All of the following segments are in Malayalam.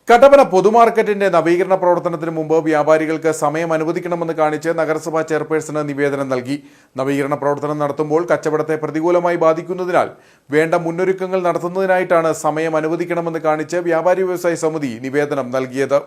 കട്ടപ്പന പൊതുമാർക്കറ്റിന്റെ നവീകരണ പ്രവർത്തനത്തിന് മുമ്പ് വ്യാപാരികൾക്ക് സമയം അനുവദിക്കണമെന്ന് കാണിച്ച് നഗരസഭാ ചെയർപേഴ്സണ് നിവേദനം നൽകി. നവീകരണ പ്രവർത്തനം നടത്തുമ്പോൾ കച്ചവടത്തെ പ്രതികൂലമായി ബാധിക്കുന്നതിനാൽ വേണ്ട മുന്നൊരുക്കങ്ങൾ നടത്തുന്നതിനായിട്ടാണ് സമയം അനുവദിക്കണമെന്ന് കാണിച്ച് വ്യാപാരി വ്യവസായ സമിതി നിവേദനം നൽകിയത്.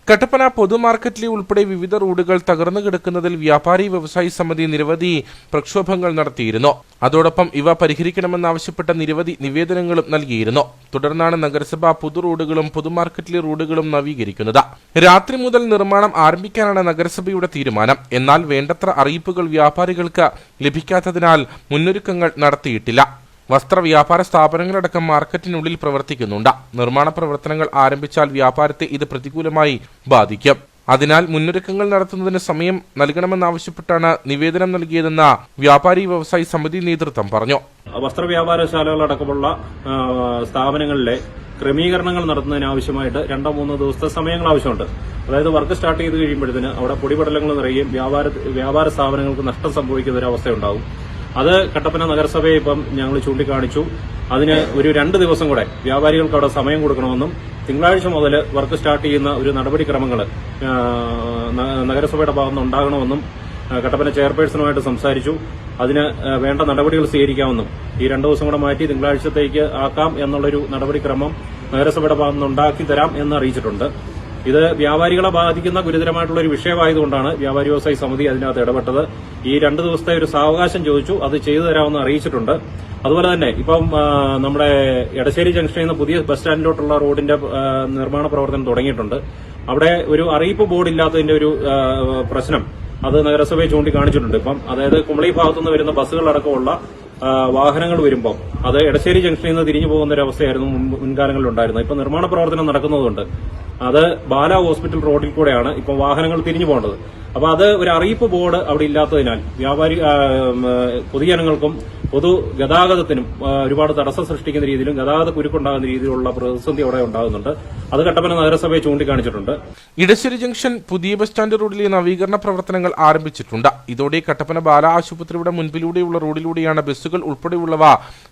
കട്ടപ്പന പൊതുമാർക്കറ്റിലെ ഉൾപ്പെടെ വിവിധ റോഡുകൾ തകർന്നു കിടക്കുന്നതിൽ വ്യാപാരി വ്യവസായി സമിതി നിരവധി പ്രക്ഷോഭങ്ങൾ നടത്തിയിരുന്നു. അതോടൊപ്പം ഇവ പരിഹരിക്കണമെന്നാവശ്യപ്പെട്ട നിരവധി നിവേദനങ്ങളും നൽകിയിരുന്നു. തുടർന്നാണ് നഗരസഭ പൊതു റോഡുകളും പൊതുമാർക്കറ്റിലെ റോഡുകളും നവീകരിക്കുന്നത്. രാത്രി മുതൽ നിർമ്മാണം ആരംഭിക്കാനാണ് നഗരസഭയുടെ തീരുമാനം. എന്നാൽ വേണ്ടത്ര അറിയിപ്പുകൾ വ്യാപാരികൾക്ക് ലഭിക്കാത്തതിനാൽ മുന്നൊരുക്കങ്ങൾ നടത്തിയിട്ടില്ല. വസ്ത്ര വ്യാപാര സ്ഥാപനങ്ങളടക്കം മാർക്കറ്റിനുള്ളിൽ പ്രവർത്തിക്കുന്നുണ്ട്. നിർമ്മാണ പ്രവർത്തനങ്ങൾ ആരംഭിച്ചാൽ വ്യാപാരത്തെ ഇത് പ്രതികൂലമായി ബാധിക്കും. അതിനാൽ മുന്നൊരുക്കങ്ങൾ നടത്തുന്നതിന് സമയം നൽകണമെന്നാവശ്യപ്പെട്ടാണ് നിവേദനം നൽകിയതെന്ന് വ്യാപാരി വ്യവസായി സമിതി നേതൃത്വം പറഞ്ഞു. വസ്ത്ര വ്യാപാരശാലകളടക്കമുള്ള സ്ഥാപനങ്ങളിലെ ക്രമീകരണങ്ങൾ നടത്തുന്നതിനാവശ്യമായിട്ട് 2-3 ദിവസത്തെ സമയങ്ങൾ ആവശ്യമുണ്ട്. അതായത് വർക്ക് സ്റ്റാർട്ട് ചെയ്ത് കഴിയുമ്പോഴത്തേന് അവിടെ പൊടിപടലങ്ങൾ നിറയുകയും വ്യാപാര സ്ഥാപനങ്ങൾക്ക് നഷ്ടം സംഭവിക്കുന്ന ഒരു അവസ്ഥയുണ്ടാകും. അത് കട്ടപ്പന നഗരസഭയെ ഇപ്പം ഞങ്ങൾ ചൂണ്ടിക്കാണിച്ചു. അതിന് ഒരു 2 ദിവസം കൂടെ വ്യാപാരികൾക്ക് അവിടെ സമയം കൊടുക്കണമെന്നും തിങ്കളാഴ്ച മുതൽ വർക്ക് സ്റ്റാർട്ട് ചെയ്യുന്ന ഒരു നടപടിക്രമങ്ങൾ നഗരസഭയുടെ ഭാഗത്തുനിന്ന് ഉണ്ടാകണമെന്നും കട്ടപ്പന ചെയർപേഴ്സണുമായിട്ട് സംസാരിച്ചു. അതിന് വേണ്ട നടപടികൾ സ്വീകരിക്കാമെന്നും ഈ 2 ദിവസം കൂടെ മാറ്റി തിങ്കളാഴ്ചത്തേക്ക് ആക്കാം എന്നുള്ളൊരു നടപടിക്രമം നഗരസഭയുടെ ഭാഗത്തുനിന്ന് ഉണ്ടാക്കി തരാം എന്ന് അറിയിച്ചിട്ടുണ്ട്. ഇത് വ്യാപാരികളെ ബാധിക്കുന്ന ഗുരുതരമായിട്ടുള്ള ഒരു വിഷയമായതുകൊണ്ടാണ് വ്യാപാരി വ്യവസായി സമിതി അതിനകത്ത് ഇടപെട്ടത്. ഈ 2 ദിവസത്തെ ഒരു സാവകാശം ചോദിച്ചു. അത് ചെയ്തു തരാമെന്ന് അറിയിച്ചിട്ടുണ്ട്. അതുപോലെ തന്നെ ഇപ്പം നമ്മുടെ എടശ്ശേരി ജംഗ്ഷനിൽ നിന്ന് പുതിയ ബസ് സ്റ്റാൻഡിലോട്ടുള്ള റോഡിന്റെ നിർമ്മാണ പ്രവർത്തനം തുടങ്ങിയിട്ടുണ്ട്. അവിടെ ഒരു അറിയിപ്പ് ബോർഡ് ഇല്ലാത്തതിന്റെ ഒരു പ്രശ്നം അത് നഗരസഭയെ ചൂണ്ടിക്കാണിച്ചിട്ടുണ്ട്. ഇപ്പം അതായത് കുമളി ഭാഗത്തുനിന്ന് വരുന്ന ബസ്സുകളടക്കമുള്ള വാഹനങ്ങൾ വരുമ്പോൾ അത് എടശ്ശേരി ജംഗ്ഷനിൽ നിന്ന് തിരിഞ്ഞു പോകുന്ന ഒരു അവസ്ഥയായിരുന്നു മുൻകാലങ്ങളിൽ ഉണ്ടായിരുന്നത്. ഇപ്പൊ നിർമ്മാണ പ്രവർത്തനം നടക്കുന്നതുകൊണ്ട് അത് ബാല ഹോസ്പിറ്റൽ റോഡിൽ കൂടെയാണ് ഇപ്പം വാഹനങ്ങൾ തിരിഞ്ഞു പോകേണ്ടത്. അപ്പൊ അത് ഒരു അറിയിപ്പ് ബോർഡ് അവിടെ ഇല്ലാത്തതിനാൽ പൊതുജനങ്ങൾക്കും പൊതുഗതാഗതത്തിനും ഒരുപാട് തടസ്സം സൃഷ്ടിക്കുന്ന രീതിയിലും ഗതാഗത കുരുക്കുണ്ടാകുന്ന രീതിയിലുള്ള പ്രതിസന്ധി അവിടെ ഉണ്ടാകുന്നുണ്ട്. അത് കട്ടപ്പന നഗരസഭയെ ചൂണ്ടിക്കാണിച്ചിട്ടുണ്ട്. ഇടശ്ശേരി ജംഗ്ഷൻ പുതിയ ബസ് സ്റ്റാൻഡ് റോഡിലെ നവീകരണ പ്രവർത്തനങ്ങൾ ആരംഭിച്ചിട്ടുണ്ട്. ഇതോടെ കട്ടപ്പന ബാല ആശുപത്രിയുടെ മുൻപിലൂടെയുള്ള റോഡിലൂടെയാണ് ബസ്സുകൾ ഉൾപ്പെടെയുള്ളവ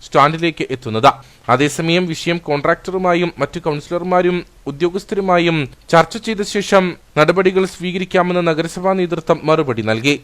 സ്റ്റാൻഡിലേക്ക് എത്തുന്നത്. അതേസമയം വിഷയം കോൺട്രാക്ടറുമായും മറ്റു കൌൺസിലർമാരും ഉദ്യോഗസ്ഥരുമായും ചർച്ച ചെയ്ത ശേഷം നടപടികൾ സ്വീകരിക്കാമെന്ന് നഗരസഭാ നേതൃത്വം മറുപടി നൽകി.